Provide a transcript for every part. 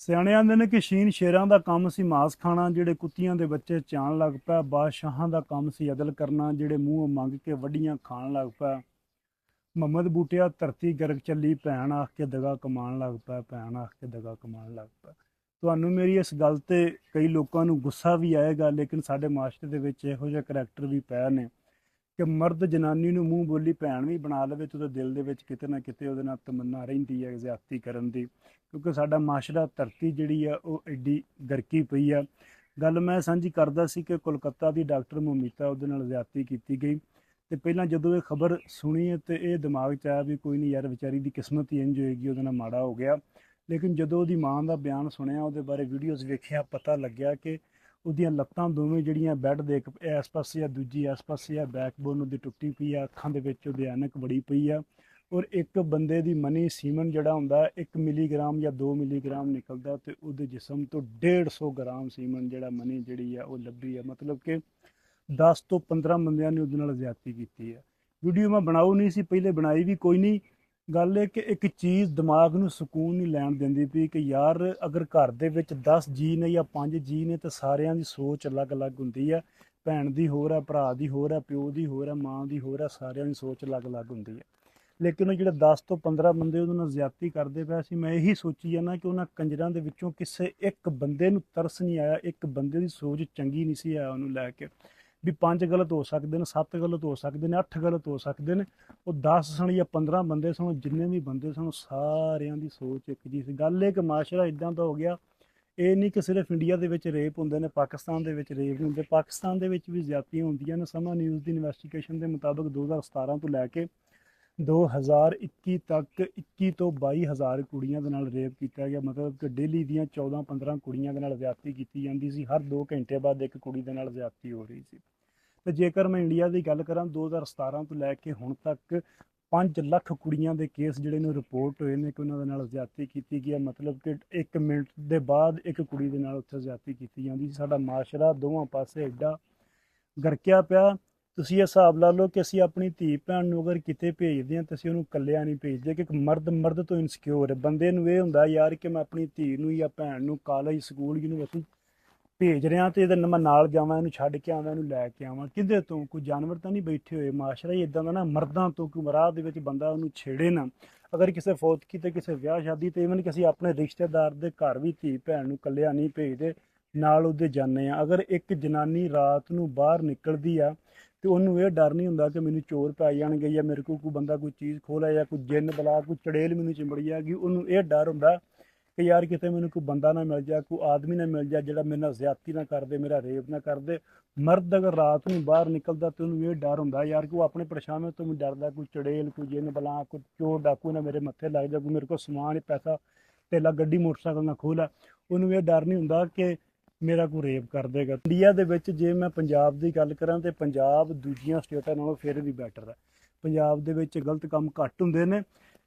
ਸਿਆਣੇ ਆਂਦੇ ਨੇ ਕਿ ਸ਼ੀਨ ਸ਼ੇਰਾਂ ਦਾ ਕੰਮ ਸੀ ਮਾਸ ਖਾਣਾ, ਜਿਹੜੇ ਕੁੱਤਿਆਂ ਦੇ ਬੱਚੇ ਚਾਣ ਲੱਗ ਪਿਆ। ਬਾਦਸ਼ਾਹਾਂ ਦਾ ਕੰਮ ਸੀ ਅਦਲ ਕਰਨਾ, ਜਿਹੜੇ ਮੂੰਹ ਮੰਗ ਕੇ ਵੱਡੀਆਂ ਖਾਣ ਲੱਗ ਪਿਆ। ਮੁਹੰਮਦ ਬੂਟਿਆ ਧਰਤੀ ਗਰਕ ਚੱਲੀ, ਭੈਣ ਆਖ ਕੇ ਦਗਾ ਕਮਾਉਣ ਲੱਗ ਪਿਆ, ਭੈਣ ਆਖ ਕੇ ਦਗਾ ਕਮਾਉਣ ਲੱਗ ਪਿਆ। ਤੁਹਾਨੂੰ ਮੇਰੀ ਇਸ ਗੱਲ ਤੇ ਕਈ ਲੋਕਾਂ ਨੂੰ ਗੁੱਸਾ ਵੀ ਆਏਗਾ, ਲੇਕਿਨ ਸਾਡੇ ਮਾਸ਼ਰੇ ਦੇ ਵਿੱਚ ਇਹੋ ਜਿਹੇ ਕਰੈਕਟਰ ਵੀ ਪਏ ਨੇ ਕਿ ਮਰਦ ਜਨਾਨੀ ਨੂੰ ਮੂੰਹ ਬੋਲੀ ਭੈਣ ਵੀ ਬਣਾ ਲਵੇ ਤੇ ਉਹਦੇ ਦਿਲ ਦੇ ਵਿੱਚ ਕਿਤੇ ਨਾ ਕਿਤੇ ਉਹਦੇ ਨਾਲ ਤਮੰਨਾ ਰਹਿੰਦੀ ਹੈ ਜ਼ਿਆਦਤੀ ਕਰਨ ਦੀ, ਕਿਉਂਕਿ ਸਾਡਾ ਮਾਸ਼ਰਾ ਧਰਤੀ ਜਿਹੜੀ ਆ ਉਹ ਐਡੀ ਗਰਕੀ ਪਈ ਆ। ਗੱਲ ਮੈਂ ਸਾਂਝੀ ਕਰਦਾ ਸੀ ਕਿ ਕੋਲਕਾਤਾ ਦੀ ਡਾਕਟਰ ਮੋਮੀਤਾ ਉਹਦੇ ਨਾਲ ਜ਼ਿਆਦਤੀ ਕੀਤੀ ਗਈ। ਤੇ ਪਹਿਲਾਂ ਜਦੋਂ ਇਹ ਖਬਰ ਸੁਣੀ ਤੇ ਇਹ ਦਿਮਾਗ 'ਚ ਆਇਆ ਵੀ ਕੋਈ ਨਹੀਂ ਯਾਰ, ਵਿਚਾਰੀ ਦੀ ਕਿਸਮਤ ਹੀ ਇੰਝ ਹੋਏਗੀ, ਉਹਦੇ ਨਾਲ ਮਾੜਾ ਹੋ ਗਿਆ। ਲੇਕਿਨ ਜਦੋਂ ਉਹਦੀ ਮਾਂ ਦਾ ਬਿਆਨ ਸੁਣਿਆ, ਉਹਦੇ ਬਾਰੇ ਵੀਡੀਓਜ਼ ਵੇਖਿਆ, ਪਤਾ ਲੱਗਿਆ ਕਿ ਉਹਦੀਆਂ ਲੱਤਾਂ ਦੋਵੇਂ ਜਿਹੜੀਆਂ ਬੈੱਡ ਦੇ ਇੱਕ ਇਸ ਪਾਸੇ ਆ, ਦੂਜੀ ਇਸ ਪਾਸੇ ਆ, ਬੈਕਬੋਨ ਉਹਦੀ ਟੁੱਟੀ ਪਈ ਆ, ਅੱਖਾਂ ਦੇ ਵਿੱਚ ਉਹਦੇ ਐਨਕ ਬੜੀ ਪਈ ਆ। ਔਰ ਇੱਕ ਬੰਦੇ ਦੀ ਮਨੀ ਸੀਮਨ ਜਿਹੜਾ ਹੁੰਦਾ 1 ਮਿਲੀਗ੍ਰਾਮ ਜਾਂ 2 ਮਿਲੀਗ੍ਰਾਮ ਨਿਕਲਦਾ, ਤੇ ਉਹਦੇ ਜਿਸਮ ਤੋਂ 150 ਗ੍ਰਾਮ ਸੀਮਨ ਜਿਹੜਾ ਮਨੀ ਜਿਹੜੀ ਆ ਉਹ ਲੱਭੀ ਆ। ਮਤਲਬ ਕਿ 10 ਤੋਂ 15 ਬੰਦਿਆਂ ਨੇ ਉਹਦੇ ਨਾਲ ਜ਼ਿਆਦਤੀ ਕੀਤੀ ਹੈ। ਵੀਡੀਓ ਮੈਂ ਬਣਾਉ ਨਹੀਂ ਸੀ, ਪਹਿਲੇ ਬਣਾਈ ਵੀ ਕੋਈ ਨਹੀਂ। ਗੱਲ ਇਹ ਕਿ ਇੱਕ ਚੀਜ਼ ਦਿਮਾਗ ਨੂੰ ਸਕੂਨ ਨਹੀਂ ਲੈਣ ਦਿੰਦੀ ਪਈ ਕਿ ਯਾਰ ਅਗਰ ਘਰ ਦੇ ਵਿੱਚ 10 ਜੀ ਨੇ ਜਾਂ 5 ਜੀ ਨੇ ਤਾਂ ਸਾਰਿਆਂ ਦੀ ਸੋਚ ਅਲੱਗ-ਅਲੱਗ ਹੁੰਦੀ ਹੈ। ਭੈਣ ਦੀ ਹੋਰ ਹੈ, ਭਰਾ ਦੀ ਹੋਰ ਹੈ, ਪਿਓ ਦੀ ਹੋਰ ਹੈ, ਮਾਂ ਦੀ ਹੋਰ ਹੈ, ਸਾਰਿਆਂ ਦੀ ਸੋਚ ਅਲੱਗ-ਅਲੱਗ ਹੁੰਦੀ ਹੈ। ਲੇਕਿਨ ਉਹ ਜਿਹੜੇ 10 ਤੋਂ 15 ਬੰਦੇ ਉਹਦੇ ਨਾਲ ਜ਼ਿਆਦਤੀ ਕਰਦੇ ਪਏ ਸੀ, ਮੈਂ ਇਹੀ ਸੋਚੀ ਜਾਂਦਾ ਕਿ ਉਹਨਾਂ ਕੰਜਰਾਂ ਦੇ ਵਿੱਚੋਂ ਕਿਸੇ ਇੱਕ ਬੰਦੇ ਨੂੰ ਤਰਸ ਨਹੀਂ ਆਇਆ, ਇੱਕ ਬੰਦੇ ਦੀ ਸੋਚ ਚੰਗੀ ਨਹੀਂ ਸੀ ਆਇਆ ਉਹਨੂੰ ਲੈ ਕੇ ਵੀ 5 ਗਲਤ ਹੋ ਸਕਦੇ ਨੇ, 7 ਗਲਤ ਹੋ ਸਕਦੇ ਨੇ, 8 ਗਲਤ ਹੋ ਸਕਦੇ ਨੇ। ਉਹ 10 ਸਣ ਜਾਂ 15 ਬੰਦੇ ਸਣ, ਜਿੰਨੇ ਵੀ ਬੰਦੇ ਸਣ, ਸਾਰਿਆਂ ਦੀ ਸੋਚ ਇੱਕ ਜੀ ਸੀ। ਗੱਲ ਇਹ ਕਿ ਮਾਸ਼ਰਾ ਇਦਾਂ ਦਾ ਹੋ ਗਿਆ, ਇਹ ਨਹੀਂ ਕਿ ਸਿਰਫ ਇੰਡੀਆ ਦੇ ਵਿੱਚ ਰੇਪ ਹੁੰਦੇ ਨੇ, ਪਾਕਿਸਤਾਨ ਦੇ ਵਿੱਚ ਰੇਪ ਨਹੀਂ ਹੁੰਦੇ, ਪਾਕਿਸਤਾਨ ਦੇ ਵਿੱਚ ਵੀ ਜ਼ਿਆਦਤੀਆਂ ਹੁੰਦੀਆਂ ਨੇ। ਸਮਾਂ ਨਿਊਜ਼ ਦੀ ਇਨਵੈਸਟੀਗੇਸ਼ਨ ਦੇ ਮੁਤਾਬਕ 2017 ਤੋਂ ਲੈ ਕੇ 2021 ਤੱਕ 21 ਤੋਂ 22,000 ਕੁੜੀਆਂ ਦੇ ਨਾਲ ਰੇਪ ਕੀਤਾ ਗਿਆ। ਮਤਲਬ ਕਿ ਡੇਲੀ ਦੀਆਂ 14-15 ਕੁੜੀਆਂ ਦੇ ਨਾਲ ਜ਼ਿਆਦਤੀ ਕੀਤੀ ਜਾਂਦੀ ਸੀ, ਹਰ 2 ਘੰਟੇ ਬਾਅਦ ਇੱਕ ਕੁੜੀ ਦੇ ਨਾਲ ਜ਼ਿਆਦਤੀ ਹੋ ਰਹੀ ਸੀ। ਤੇ ਜੇਕਰ ਮੈਂ ਇੰਡੀਆ ਦੀ ਗੱਲ ਕਰਾਂ, 2017 ਤੋਂ ਲੈ ਕੇ ਹੁਣ ਤੱਕ 5 ਲੱਖ ਕੁੜੀਆਂ ਦੇ ਕੇਸ ਜਿਹੜੇ ਨੇ ਰਿਪੋਰਟ ਹੋਏ ਨੇ ਕਿ ਉਹਨਾਂ ਦੇ ਨਾਲ ਜ਼ਿਆਦਤੀ ਕੀਤੀ ਗਈ ਹੈ। ਮਤਲਬ ਕਿ 1 ਮਿੰਟ ਦੇ ਬਾਅਦ ਇੱਕ ਕੁੜੀ ਦੇ ਨਾਲ ਉੱਥੇ ਜ਼ਿਆਦਤੀ ਕੀਤੀ ਜਾਂਦੀ ਸੀ। ਸਾਡਾ ਮਾਸ਼ਰਾ ਦੋਵਾਂ ਪਾਸੇ ਐਡਾ ਗਰਕਿਆ ਪਿਆ। ਤੁਸੀਂ ਇਹ ਹਿਸਾਬ ਲਾ ਲਓ ਕਿ ਅਸੀਂ ਆਪਣੀ ਧੀ ਭੈਣ ਨੂੰ ਅਗਰ ਕਿਤੇ ਭੇਜਦੇ ਹਾਂ ਤਾਂ ਅਸੀਂ ਉਹਨੂੰ ਇਕੱਲਿਆਂ ਨਹੀਂ ਭੇਜਦੇ, ਕਿ ਇੱਕ ਮਰਦ ਤੋਂ ਇਨਸਿਕਿਉਰ ਹੈ। ਬੰਦੇ ਨੂੰ ਇਹ ਹੁੰਦਾ ਯਾਰ ਕਿ ਮੈਂ ਆਪਣੀ ਧੀ ਨੂੰ ਜਾਂ ਭੈਣ ਨੂੰ ਕਾਲਜ, ਸਕੂਲ, ਯੂਨੀਵਰਸਿਟੀ ਭੇਜ ਰਿਹਾ ਤੇ ਇਹਦੇ ਮੈਂ ਨਾਲ ਜਾਵਾਂ, ਇਹਨੂੰ ਛੱਡ ਕੇ ਆਵਾਂ, ਇਹਨੂੰ ਲੈ ਕੇ ਆਵਾਂ। ਕਿਹਦੇ ਤੋਂ? ਕੋਈ ਜਾਨਵਰ ਤਾਂ ਨਹੀਂ ਬੈਠੇ ਹੋਏ। ਮਾਸ਼ਰਾ ਹੀ ਇਦਾਂ ਦਾ ਨਾ, ਮਰਦਾਂ ਤੋਂ। ਕੋਈ ਰਾਹ ਦੇ ਵਿੱਚ ਬੰਦਾ ਉਹਨੂੰ ਛੇੜੇ ਨਾ। ਅਗਰ ਕਿਸੇ ਫੌਤਕੀ ਤੇ ਕਿਸੇ ਵਿਆਹ ਸ਼ਾਦੀ ਤੇ, ਇਵਨ ਕਿ ਅਸੀਂ ਆਪਣੇ ਰਿਸ਼ਤੇਦਾਰ ਦੇ ਘਰ ਵੀ ਧੀ ਭੈਣ ਨੂੰ ਇਕੱਲਿਆਂ ਨਹੀਂ ਭੇਜਦੇ, ਨਾਲ ਉਹਦੇ ਜਾਂਦੇ ਆ। ਅਗਰ ਇੱਕ ਜਨਾਨੀ ਰਾਤ ਨੂੰ ਬਾਹਰ ਨਿਕਲਦੀ ਆ ਤੇ ਉਹਨੂੰ ਇਹ ਡਰ ਨਹੀਂ ਹੁੰਦਾ ਕਿ ਮੈਨੂੰ ਚੋਰ ਪੈ ਜਾਣਗੇ ਜਾਂ ਮੇਰੇ ਕੋਲ ਕੋਈ ਬੰਦਾ ਕੋਈ ਚੀਜ਼ ਖੋਹ ਜਾਂ ਕੋਈ ਜਿੰਨ ਬਲਾ, ਕੋਈ ਚੜੇਲ ਮੈਨੂੰ ਚਿੰਬੜ ਜਾਏਗੀ। ਉਹਨੂੰ ਇਹ ਡਰ ਹੁੰਦਾ ਕਿ ਯਾਰ ਕਿਤੇ ਮੈਨੂੰ ਕੋਈ ਬੰਦਾ ਨਾ ਮਿਲ ਜਾ, ਕੋਈ ਆਦਮੀ ਨਾ ਮਿਲ ਜਾ ਜਿਹੜਾ ਮੇਰੇ ਨਾਲ ਜ਼ਿਆਦਤੀ ਨਾ ਕਰਦੇ, ਮੇਰਾ ਰੇਪ ਨਾ ਕਰਦੇ। ਮਰਦ ਅਗਰ ਰਾਤ ਨੂੰ ਬਾਹਰ ਨਿਕਲਦਾ ਤੇ ਉਹਨੂੰ ਇਹ ਡਰ ਹੁੰਦਾ ਯਾਰ ਕਿ ਉਹ ਆਪਣੇ ਪਰਛਾਵੇਂ ਤੋਂ ਵੀ ਡਰਦਾ, ਕੋਈ ਚੜੇਲ, ਕੋਈ ਜਿੰਨ ਬਲਾ, ਕੋਈ ਚੋਰ ਡਾਕੂ ਨਾ ਮੇਰੇ ਮੱਥੇ ਲੱਗ ਜਾ, ਕੋਈ ਮੇਰੇ ਕੋਲ ਸਮਾਨ, ਪੈਸਾ ਧੇਲਾ, ਗੱਡੀ ਮੋਟਰਸਾਈਕਲ ਨਾ ਖੋਹ ਲੈ। ਉਹਨੂੰ ਇਹ ਡਰ ਨਹੀਂ ਹੁੰਦਾ ਕਿ ਮੇਰਾ ਕੋਈ ਰੇਪ ਕਰ ਦੇਗਾ। ਇੰਡੀਆ ਦੇ ਵਿੱਚ ਜੇ ਮੈਂ ਪੰਜਾਬ ਦੀ ਗੱਲ ਕਰਾਂ ਤੇ ਪੰਜਾਬ ਦੂਜੀਆਂ ਸਟੇਟਾਂ ਨਾਲੋਂ ਫਿਰ ਵੀ ਬੈਟਰ ਹੈ। ਪੰਜਾਬ ਦੇ ਵਿੱਚ ਗਲਤ ਕੰਮ ਘੱਟ ਹੁੰਦੇ ਨੇ।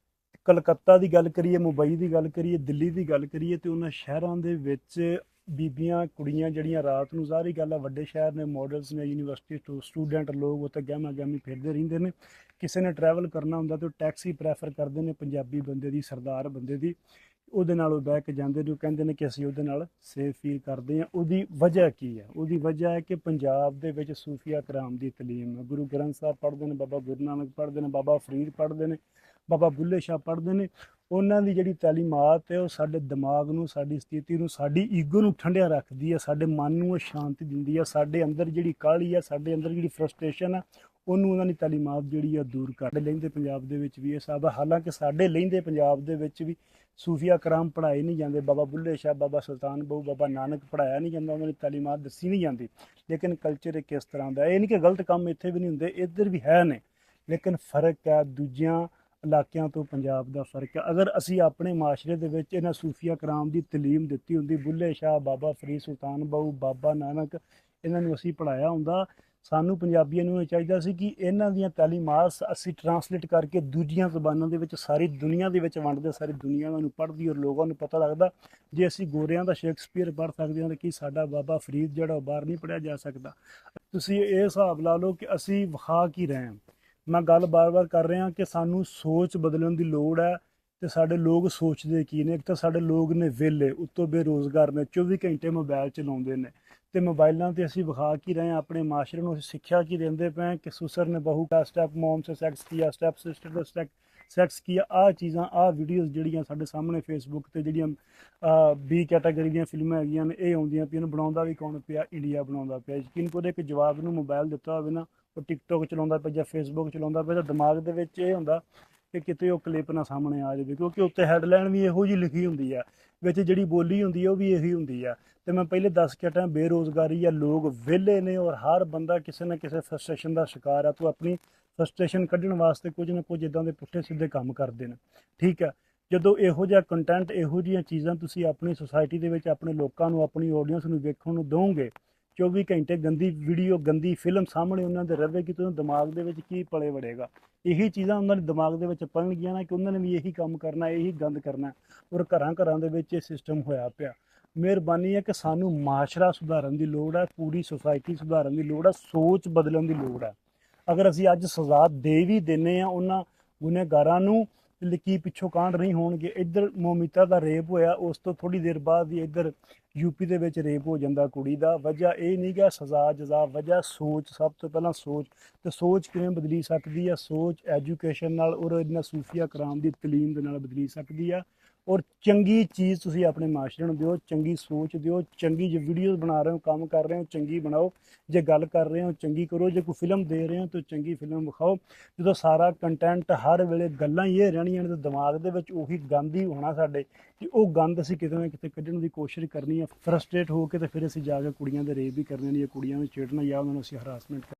ਕਲਕੱਤਾ ਦੀ ਗੱਲ ਕਰੀਏ, ਮੁੰਬਈ ਦੀ ਗੱਲ ਕਰੀਏ, ਦਿੱਲੀ ਦੀ ਗੱਲ ਕਰੀਏ, ਤੇ ਉਹਨਾਂ ਸ਼ਹਿਰਾਂ ਦੇ ਵਿੱਚ ਬੀਬੀਆਂ, ਕੁੜੀਆਂ ਜਿਹੜੀਆਂ ਰਾਤ ਨੂੰ, ਜ਼ਾਹਰੀ ਗੱਲ ਹੈ ਵੱਡੇ ਸ਼ਹਿਰ ਨੇ, ਮਾਡਲਸ ਨੇ, ਯੂਨੀਵਰਸਿਟੀ ਤੋਂ ਸਟੂਡੈਂਟ ਲੋਕ ਉੱਥੇ ਗਹਿਮਾ ਗਹਿਮੀ ਫਿਰਦੇ ਰਹਿੰਦੇ ਨੇ। ਕਿਸੇ ਨੇ ਟਰੈਵਲ ਕਰਨਾ ਹੁੰਦਾ ਤਾਂ ਉਹ ਟੈਕਸੀ ਪ੍ਰੈਫਰ ਕਰਦੇ ਨੇ ਪੰਜਾਬੀ ਬੰਦੇ ਦੀ, ਸਰਦਾਰ ਬੰਦੇ ਦੀ। ਉਹਦੇ ਨਾਲ ਉਹ ਬਹਿ ਕੇ ਜਾਂਦੇ ਨੇ, ਉਹ ਕਹਿੰਦੇ ਨੇ ਕਿ ਅਸੀਂ ਉਹਦੇ ਨਾਲ ਸੇਫ ਫੀਲ ਕਰਦੇ ਹਾਂ। ਉਹਦੀ ਵਜ੍ਹਾ ਕੀ ਹੈ? ਉਹਦੀ ਵਜ੍ਹਾ ਹੈ ਕਿ ਪੰਜਾਬ ਦੇ ਵਿੱਚ ਸੂਫੀਆ ਕਰਾਮ ਦੀ ਤਲੀਮ ਹੈ। ਗੁਰੂ ਗ੍ਰੰਥ ਸਾਹਿਬ ਪੜ੍ਹਦੇ ਨੇ, ਬਾਬਾ ਗੁਰੂ ਨਾਨਕ ਪੜ੍ਹਦੇ ਨੇ, ਬਾਬਾ ਫਰੀਦ ਪੜ੍ਹਦੇ ਨੇ, ਬਾਬਾ ਬੁੱਲੇ ਸ਼ਾਹ ਪੜ੍ਹਦੇ ਨੇ। ਉਹਨਾਂ ਦੀ ਜਿਹੜੀ ਤਾਲੀਮਾਤ ਹੈ ਉਹ ਸਾਡੇ ਦਿਮਾਗ ਨੂੰ, ਸਾਡੀ ਸਥਿਤੀ ਨੂੰ, ਸਾਡੀ ਈਗੋ ਨੂੰ ਠੰਡਿਆ ਰੱਖਦੀ ਹੈ, ਸਾਡੇ ਮਨ ਨੂੰ ਉਹ ਸ਼ਾਂਤੀ ਦਿੰਦੀ ਹੈ। ਸਾਡੇ ਅੰਦਰ ਜਿਹੜੀ ਕਾਹਲੀ ਹੈ, ਸਾਡੇ ਅੰਦਰ ਜਿਹੜੀ ਫਰਸਟ੍ਰੇਸ਼ਨ ਹੈ, ਉਹਨੂੰ ਉਹਨਾਂ ਦੀ ਤਾਲੀਮਾਤ ਜਿਹੜੀ ਆ ਦੂਰ ਕਰ ਲੈਂਦੇ। ਪੰਜਾਬ ਦੇ ਵਿੱਚ ਵੀ ਇਹ ਸਭ, ਹਾਲਾਂਕਿ ਸਾਡੇ ਲਹਿੰਦੇ ਪੰਜਾਬ ਦੇ ਵਿੱਚ ਵੀ ਸੂਫੀਆ ਕਰਾਮ ਪੜ੍ਹਾਏ ਨਹੀਂ ਜਾਂਦੇ। ਬਾਬਾ ਬੁੱਲੇ ਸ਼ਾਹ, ਬਾਬਾ ਸੁਲਤਾਨ ਬਹੂ, ਬਾਬਾ ਨਾਨਕ ਪੜ੍ਹਾਇਆ ਨਹੀਂ ਜਾਂਦਾ, ਉਹਨਾਂ ਦੀ ਤਾਲੀਮਾਤ ਦੱਸੀ ਨਹੀਂ ਜਾਂਦੀ। ਲੇਕਿਨ ਕਲਚਰ ਇੱਕ ਇਸ ਤਰ੍ਹਾਂ ਦਾ, ਇਹ ਨਹੀਂ ਕਿ ਗਲਤ ਕੰਮ ਇੱਥੇ ਵੀ ਨਹੀਂ ਹੁੰਦੇ, ਇੱਧਰ ਵੀ ਹੈ ਨੇ, ਲੇਕਿਨ ਫ਼ਰਕ ਹੈ ਦੂਜਿਆਂ ਇਲਾਕਿਆਂ ਤੋਂ ਪੰਜਾਬ ਦਾ ਫ਼ਰਕ ਹੈ। ਅਗਰ ਅਸੀਂ ਆਪਣੇ ਮਾਸ਼ਰੇ ਦੇ ਵਿੱਚ ਇਹਨਾਂ ਸੂਫੀਆ ਕਰਾਮ ਦੀ ਤਲੀਮ ਦਿੱਤੀ ਹੁੰਦੀ, ਬੁੱਲੇ ਸ਼ਾਹ, ਬਾਬਾ ਫਰੀਦ, ਸੁਲਤਾਨ ਬਹੂ, ਬਾਬਾ ਨਾਨਕ, ਇਹਨਾਂ ਨੂੰ ਅਸੀਂ ਪੜ੍ਹਾਇਆ ਹੁੰਦਾ, ਸਾਨੂੰ ਪੰਜਾਬੀਆਂ ਨੂੰ ਇਹ ਚਾਹੀਦਾ ਸੀ ਕਿ ਇਹਨਾਂ ਦੀਆਂ ਤਾਲੀਮਾਤ ਅਸੀਂ ਟਰਾਂਸਲੇਟ ਕਰਕੇ ਦੂਜੀਆਂ ਜ਼ੁਬਾਨਾਂ ਦੇ ਵਿੱਚ ਸਾਰੀ ਦੁਨੀਆ ਦੇ ਵਿੱਚ ਵੰਡਦੇ, ਸਾਰੀ ਦੁਨੀਆ ਨੂੰ ਪੜ੍ਹਦੀ ਔਰ ਲੋਕਾਂ ਨੂੰ ਪਤਾ ਲੱਗਦਾ। ਜੇ ਅਸੀਂ ਗੋਰਿਆਂ ਦਾ ਸ਼ੇਕਸਪੀਅਰ ਪੜ੍ਹ ਸਕਦੇ ਹਾਂ ਤਾਂ ਕੀ ਸਾਡਾ ਬਾਬਾ ਫਰੀਦ ਜਿਹੜਾ ਉਹ ਬਾਹਰ ਨਹੀਂ ਪੜ੍ਹਿਆ ਜਾ ਸਕਦਾ? ਤੁਸੀਂ ਇਹ ਹਿਸਾਬ ਲਾ ਲਓ ਕਿ ਅਸੀਂ ਵਿਖਾ ਕੀ ਰਹੇ ਹਾਂ। ਮੈਂ ਗੱਲ ਬਾਰ-ਬਾਰ ਕਰ ਰਿਹਾ ਕਿ ਸਾਨੂੰ ਸੋਚ ਬਦਲਣ ਦੀ ਲੋੜ ਹੈ ਤੇ ਸਾਡੇ ਲੋਕ ਸੋਚਦੇ ਕੀ ਨੇ। ਇੱਕ ਤਾਂ ਸਾਡੇ ਲੋਕ ਨੇ ਵਿਹਲੇ, ਉੱਤੋਂ ਬੇਰੁਜ਼ਗਾਰ ਨੇ, 24 ਘੰਟੇ ਮੋਬਾਈਲ ਚਲਾਉਂਦੇ ਨੇ। ਤੇ ਮੋਬਾਈਲਾਂ ਤੇ ਅਸੀਂ ਵਿਖਾ ਕੀ ਰਹੇ ਹਾਂ ਆਪਣੇ ਮਾਸ਼ਰੇ ਨੂੰ, ਅਸੀਂ ਸਿੱਖਿਆ ਕੀ ਦਿੰਦੇ ਪਏ ਹਾਂ ਕਿ ਸੁਸਰ ਨੇ ਬਹੂ ਦਾ ਸਟੈਪ ਮੋਮ ਸੇ ਸੈਕਸ ਕੀਆ, ਸਟੈਪ ਸਿਸਟਰ ਦਾ ਸੈਕਸ ਕੀਆ। ਆਹ ਚੀਜ਼ਾਂ, ਆਹ ਵੀਡੀਓਜ਼ ਜਿਹੜੀਆਂ ਸਾਡੇ ਸਾਹਮਣੇ ਫੇਸਬੁੱਕ ਤੇ ਜਿਹੜੀਆਂ ਬੀ ਕੈਟਾਗਰੀ ਦੀਆਂ ਫਿਲਮਾਂ ਹੈਗੀਆਂ ਨੇ, ਇਹ ਆਉਂਦੀਆਂ ਪਈਆਂ ਨੇ। ਬਣਾਉਂਦਾ ਵੀ ਕੌਣ ਪਿਆ? ਇੰਡੀਆ ਬਣਾਉਂਦਾ ਪਿਆ। ਯਕੀਨ ਕਰੋ ਇੱਕ ਜਵਾਬ ਨੂੰ ਮੋਬਾਈਲ ਦਿੱਤਾ ਹੋਵੇ ਨਾ, ਉਹ ਟਿਕਟੋਕ ਚਲਾਉਂਦਾ ਪਿਆ ਜਾਂ ਫੇਸਬੁੱਕ ਚਲਾਉਂਦਾ ਪਿਆ, ਤਾਂ ਦਿਮਾਗ ਦੇ ਵਿੱਚ ਇਹ ਹੁੰਦਾ ਕਿ ਕਿਤੇ ਉਹ ਕਲਿੱਪ ਨਾ ਸਾਹਮਣੇ ਆ ਜਾਵੇ, ਕਿਉਂਕਿ ਉੱਤੇ ਹੈਡਲਾਈਨ ਵੀ ਇਹੋ ਜਿਹੀ ਲਿਖੀ ਹੁੰਦੀ ਆ, ਵਿੱਚ ਜਿਹੜੀ ਬੋਲੀ ਹੁੰਦੀ ਹੈ ਉਹ ਵੀ ਇਹੀ ਹੁੰਦੀ ਆ। ਤੇ ਮੈਂ ਪਹਿਲੇ ਦੱਸ ਕੇ ਹਟਾਂ, ਬੇਰੁਜ਼ਗਾਰੀ ਆ, ਲੋਕ ਵਿਹਲੇ ਨੇ, ਔਰ ਹਰ ਬੰਦਾ ਕਿਸੇ ਨਾ ਕਿਸੇ ਫਰਸਟ੍ਰੇਸ਼ਨ ਦਾ ਸ਼ਿਕਾਰ ਆ। ਤੂੰ ਆਪਣੀ ਫਰਸਟ੍ਰੇਸ਼ਨ ਕੱਢਣ ਵਾਸਤੇ ਕੁਝ ਨਾ ਕੁਝ ਇੱਦਾਂ ਦੇ ਪੁੱਠੇ ਸਿੱਧੇ ਕੰਮ ਕਰਦੇ ਨੇ, ਠੀਕ ਹੈ। ਜਦੋਂ ਇਹੋ ਜਿਹਾ ਕੰਟੈਂਟ, ਇਹੋ ਜਿਹੀਆਂ ਚੀਜ਼ਾਂ ਤੁਸੀਂ ਆਪਣੀ ਸੁਸਾਇਟੀ ਦੇ ਵਿੱਚ ਆਪਣੇ ਲੋਕਾਂ ਨੂੰ, ਆਪਣੀ ਆਡੀਅנס ਨੂੰ ਵੇਖਣ ਨੂੰ ਦਿਓਗੇ, 24 ਘੰਟੇ ਗੰਦੀ ਵੀਡੀਓ, ਗੰਦੀ ਫਿਲਮ ਸਾਹਮਣੇ ਉਹਨਾਂ ਦੇ ਰਵੇਗੀ, ਤਾਂ ਦਿਮਾਗ ਦੇ ਵਿੱਚ ਕੀ ਪਲੇ ਵੜੇਗਾ? ਇਹੀ ਚੀਜ਼ਾਂ ਉਹਨਾਂ ਦੇ ਦਿਮਾਗ ਦੇ ਵਿੱਚ ਪਲਣਗੀਆਂ ਨਾ ਕਿ ਉਹਨਾਂ ਨੇ ਵੀ ਇਹੀ ਕੰਮ ਕਰਨਾ, ਇਹੀ ਗੰਦ ਕਰਨਾ। ਔਰ ਘਰਾਂ ਘਰਾਂ ਦੇ ਵਿੱਚ ਇਹ ਸਿਸਟਮ ਹੋਇਆ ਪਿਆ। ਮਿਹਰਬਾਨੀ ਹੈ ਕਿ ਸਾਨੂੰ ਮਾਸ਼ਰਾ ਸੁਧਾਰਨ ਦੀ ਲੋੜ ਹੈ, ਪੂਰੀ ਸੁਸਾਇਟੀ ਸੁਧਾਰਨ ਦੀ ਲੋੜ ਹੈ, ਸੋਚ ਬਦਲਣ ਦੀ ਲੋੜ ਹੈ। ਅਗਰ ਅਸੀਂ ਅੱਜ ਸਜ਼ਾ ਦੇ ਵੀ ਦਿੰਦੇ ਹਾਂ ਉਹਨਾਂ ਗੁਨਹਗਾਰਾਂ ਨੂੰ, ਕੀ ਪਿੱਛੋਂ ਕਾਂਡ ਨਹੀਂ ਹੋਣਗੇ? ਇੱਧਰ ਮੋਮਿਤਾ ਦਾ ਰੇਪ ਹੋਇਆ, ਉਸ ਤੋਂ ਥੋੜ੍ਹੀ ਦੇਰ ਬਾਅਦ ਹੀ ਇੱਧਰ ਯੂਪੀ ਦੇ ਵਿੱਚ ਰੇਪ ਹੋ ਜਾਂਦਾ ਕੁੜੀ ਦਾ। ਵਜ੍ਹਾ ਇਹ ਨਹੀਂ ਗਾ ਸਜ਼ਾ ਜਜ਼ਾ, ਵਜ੍ਹਾ ਸੋਚ। ਸਭ ਤੋਂ ਪਹਿਲਾਂ ਸੋਚ। ਤੇ ਸੋਚ ਕਿਵੇਂ ਬਦਲੀ ਸਕਦੀ ਆ? ਸੋਚ ਐਜੂਕੇਸ਼ਨ ਨਾਲ, ਔਰ ਇਹਨਾਂ ਸੂਫੀਆ ਕਰਾਮ ਦੀ ਤਲੀਮ ਦੇ ਨਾਲ ਬਦਲੀ ਸਕਦੀ ਆ। ਔਰ ਚੰਗੀ ਚੀਜ਼ ਤੁਸੀਂ ਆਪਣੇ ਮਾਸ਼ਰੇ ਨੂੰ ਦਿਓ, ਚੰਗੀ ਸੋਚ ਦਿਓ, ਚੰਗੀ ਜੇ ਵੀਡੀਓਜ਼ ਬਣਾ ਰਹੇ ਹੋ, ਕੰਮ ਕਰ ਰਹੇ ਹੋ, ਚੰਗੀ ਬਣਾਓ। ਜੇ ਗੱਲ ਕਰ ਰਹੇ ਹੋ ਚੰਗੀ ਕਰੋ, ਜੇ ਕੋਈ ਫਿਲਮ ਦੇ ਰਹੇ ਹੋ ਤਾਂ ਚੰਗੀ ਫਿਲਮ ਵਿਖਾਓ। ਜਦੋਂ ਸਾਰਾ ਕੰਟੈਂਟ ਹਰ ਵੇਲੇ ਗੱਲਾਂ ਹੀ ਇਹ ਰਹਿਣੀਆਂ ਨੇ, ਤਾਂ ਦਿਮਾਗ ਦੇ ਵਿੱਚ ਉਹੀ ਗੰਦ ਹੀ ਹੋਣਾ ਸਾਡੇ, ਕਿ ਉਹ ਗੰਦ ਅਸੀਂ ਕਿਤੇ ਨਾ ਕਿਤੇ ਕੱਢਣ ਦੀ ਕੋਸ਼ਿਸ਼ ਕਰਨੀ ਹੈ। ਫਰਸਟ੍ਰੇਟ ਹੋ ਕੇ ਤੇ ਫਿਰ ਅਸੀਂ ਜਾ ਕੇ ਕੁੜੀਆਂ ਦੇ ਰੇਪ ਵੀ ਕਰਨੇ ਨੇ, ਜਾਂ ਕੁੜੀਆਂ ਨੂੰ ਛੇੜਨਾ, ਜਾਂ ਉਹਨਾਂ ਨੂੰ ਅਸੀਂ ਹਰਾਸਮੈਂਟ